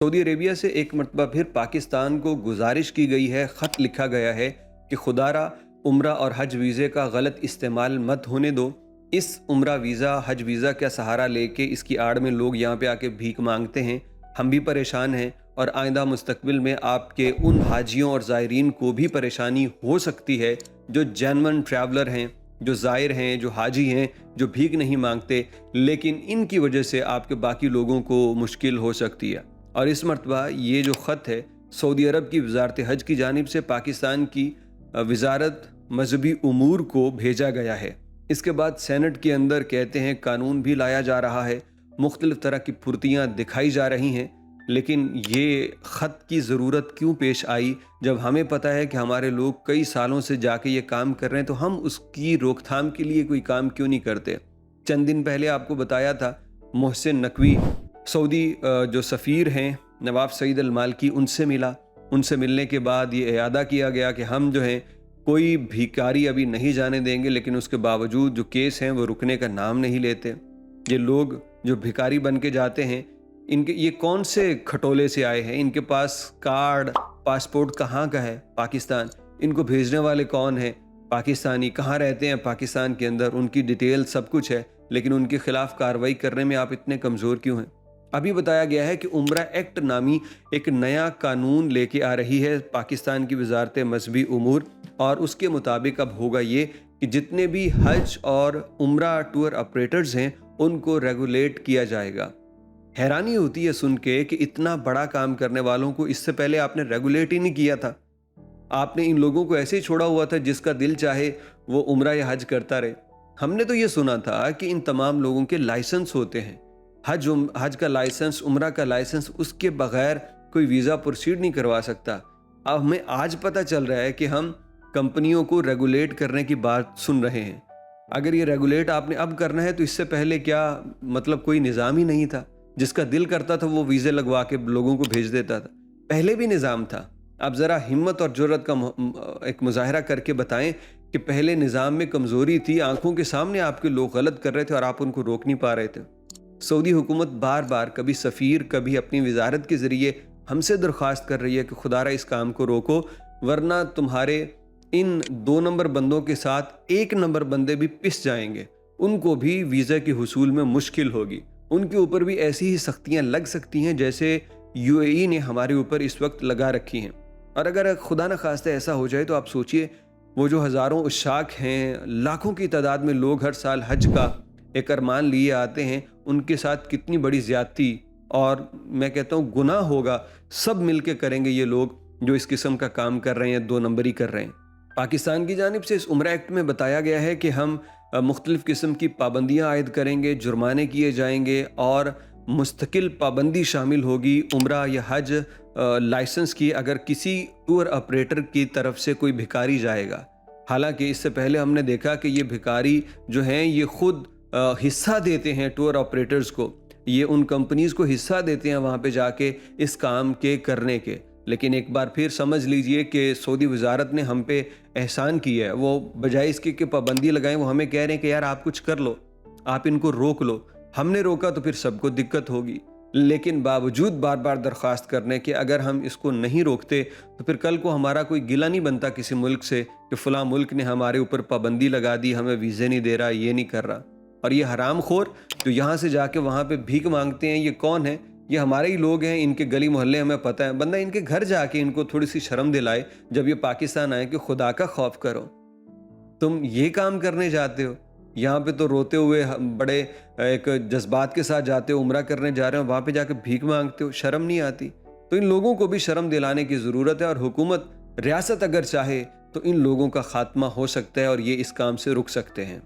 Saudi Arabia से एक मरतबा फिर पाकिस्तान को गुजारिश की गई है, ख़त लिखा गया है कि खुदारा उम्रा और हज वीज़े का गलत इस्तेमाल मत होने दो। इस उम्रा वीज़ा हज वीज़ा का सहारा लेके इसकी आड़ में लोग यहाँ पे आके भीख मांगते हैं। हम भी परेशान हैं और आइंदा मुस्तकबिल में आपके उन हाजियों और ज़ायरीन को भी परेशानी हो सकती है जो जेन्युइन ट्रैवलर हैं, जो ज़ायर हैं, जो हाजी हैं, जो भीख नहीं मांगते, लेकिन इनकी वजह से आपके बाकी लोगों को मुश्किल हो सकती है। और इस मरतबा ये जो ख़त है सऊदी अरब की वजारत हज की जानिब से पाकिस्तान की वजारत मजहबी उमूर को भेजा गया है। इसके बाद सेनेट के अंदर कहते हैं कानून भी लाया जा रहा है, मुख्तलिफ तरह की फुर्तियाँ दिखाई जा रही हैं, लेकिन ये ख़त की ज़रूरत क्यों पेश आई जब हमें पता है कि हमारे लोग कई सालों से जाके ये काम कर रहे हैं, तो हम उसकी रोकथाम के लिए कोई काम क्यों नहीं करते। चंद दिन पहले आपको बताया था मोहसिन नकवी सऊदी जो सफ़ीर हैं नवाब सईद अल मालकी, उनसे मिला। उनसे मिलने के बाद ये इरादा किया गया कि हम जो हैं कोई भिखारी अभी नहीं जाने देंगे, लेकिन उसके बावजूद जो केस हैं वो रुकने का नाम नहीं लेते। ये लोग जो भिखारी बन के जाते हैं, इनके ये कौन से खटोले से आए हैं, इनके पास कार्ड पासपोर्ट कहाँ का है, पाकिस्तान। इनको भेजने वाले कौन हैं, पाकिस्तानी। कहाँ रहते हैं, पाकिस्तान के अंदर। उनकी डिटेल सब कुछ है, लेकिन उनके खिलाफ कार्रवाई करने में आप इतने कमज़ोर क्यों हैं। अभी बताया गया है कि उम्रा एक्ट नामी एक नया कानून लेके आ रही है पाकिस्तान की वजारत मजहबी उमूर, और उसके मुताबिक अब होगा ये कि जितने भी हज और उम्रा टूर ऑपरेटर्स हैं उनको रेगुलेट किया जाएगा। हैरानी होती है सुन के कि इतना बड़ा काम करने वालों को इससे पहले आपने रेगुलेट ही नहीं किया था। आपने इन लोगों को ऐसे ही छोड़ा हुआ था, जिसका दिल चाहे वो उम्रा या हज करता रहे। हमने तो ये सुना था कि इन तमाम लोगों के लाइसेंस होते हैं, हज का लाइसेंस, उम्रा का लाइसेंस, उसके बगैर कोई वीज़ा प्रोसीड नहीं करवा सकता। अब हमें आज पता चल रहा है कि हम कंपनियों को रेगुलेट करने की बात सुन रहे हैं। अगर ये रेगुलेट आपने अब करना है तो इससे पहले क्या मतलब कोई निज़ाम ही नहीं था। जिसका दिल करता था वो वीज़े लगवा के लोगों को भेज देता था। पहले भी निज़ाम था। आप ज़रा हिम्मत और जुर्रत का एक मुजाहरा करके बताएं कि पहले निज़ाम में कमज़ोरी थी, आंखों के सामने आपके लोग गलत कर रहे थे और आप उनको रोक नहीं पा रहे थे। सऊदी हुकूमत बार बार कभी सफ़ीर कभी अपनी वजारत के ज़रिए हमसे दरख्वास्त कर रही है कि खुदारा इस काम को रोको, वरना तुम्हारे इन 2 नंबर बंदों के साथ 1 नंबर बंदे भी पिस जाएंगे, उनको भी वीज़ा के हुसूल में मुश्किल होगी, उनके ऊपर भी ऐसी ही सख्तियाँ लग सकती हैं जैसे यूएई ने हमारे ऊपर इस वक्त लगा रखी हैं। और अगर खुदा न खास्ता ऐसा हो जाए तो आप सोचिए वो जो हज़ारों उशाक हैं, लाखों की तादाद में लोग हर साल हज का एक अरमान लिए आते हैं, उनके साथ कितनी बड़ी ज़्यादती और मैं कहता हूँ गुनाह होगा। सब मिल के करेंगे ये लोग जो इस किस्म का काम कर रहे हैं, 2 नंबरी कर रहे हैं। पाकिस्तान की जानिब से इस उम्रा एक्ट में बताया गया है कि हम मुख्तलिफ़ किस्म की पाबंदियाँ आयद करेंगे, जुर्माने किए जाएंगे और मुस्तकिल पाबंदी शामिल होगी उम्रा या हज लाइसेंस की अगर किसी टूर ऑपरेटर की तरफ से कोई भिखारी जाएगा। हालांकि इससे पहले हमने देखा कि ये भिखारी जो हैं ये खुद हिस्सा देते हैं टूर ऑपरेटर्स को, ये उन कंपनीज़ को हिस्सा देते हैं वहाँ पे जाके इस काम के करने के। लेकिन एक बार फिर समझ लीजिए कि सऊदी वजारत ने हम पे एहसान किया है। वो बजाय इसके कि पाबंदी लगाएं, वो हमें कह रहे हैं कि यार आप कुछ कर लो, आप इनको रोक लो। हमने रोका तो फिर सबको दिक्कत होगी, लेकिन बावजूद बार बार दरख्वास्त करने के अगर हम इसको नहीं रोकते तो फिर कल को हमारा कोई गिला नहीं बनता किसी मुल्क से कि फ़लाँ मुल्क ने हमारे ऊपर पाबंदी लगा दी, हमें वीज़े नहीं दे रहा, ये नहीं कर रहा। और ये हराम खोर जो यहाँ से जाके वहाँ पे भीख मांगते हैं, ये कौन है? ये हमारे ही लोग हैं, इनके गली मोहल्ले हमें पता है। बंदा इनके घर जाके इनको थोड़ी सी शर्म दिलाए जब ये पाकिस्तान आए कि खुदा का खौफ करो। तुम ये काम करने जाते हो, यहाँ पे तो रोते हुए बड़े एक जज्बात के साथ जाते हो, उम्रा करने जा रहे हो, वहाँ पे जाके भीख मांगते हो, शर्म नहीं आती? तो इन लोगों को भी शर्म दिलाने की ज़रूरत है और हुकूमत रियासत अगर चाहे तो इन लोगों का खात्मा हो सकता है और ये इस काम से रुक सकते हैं।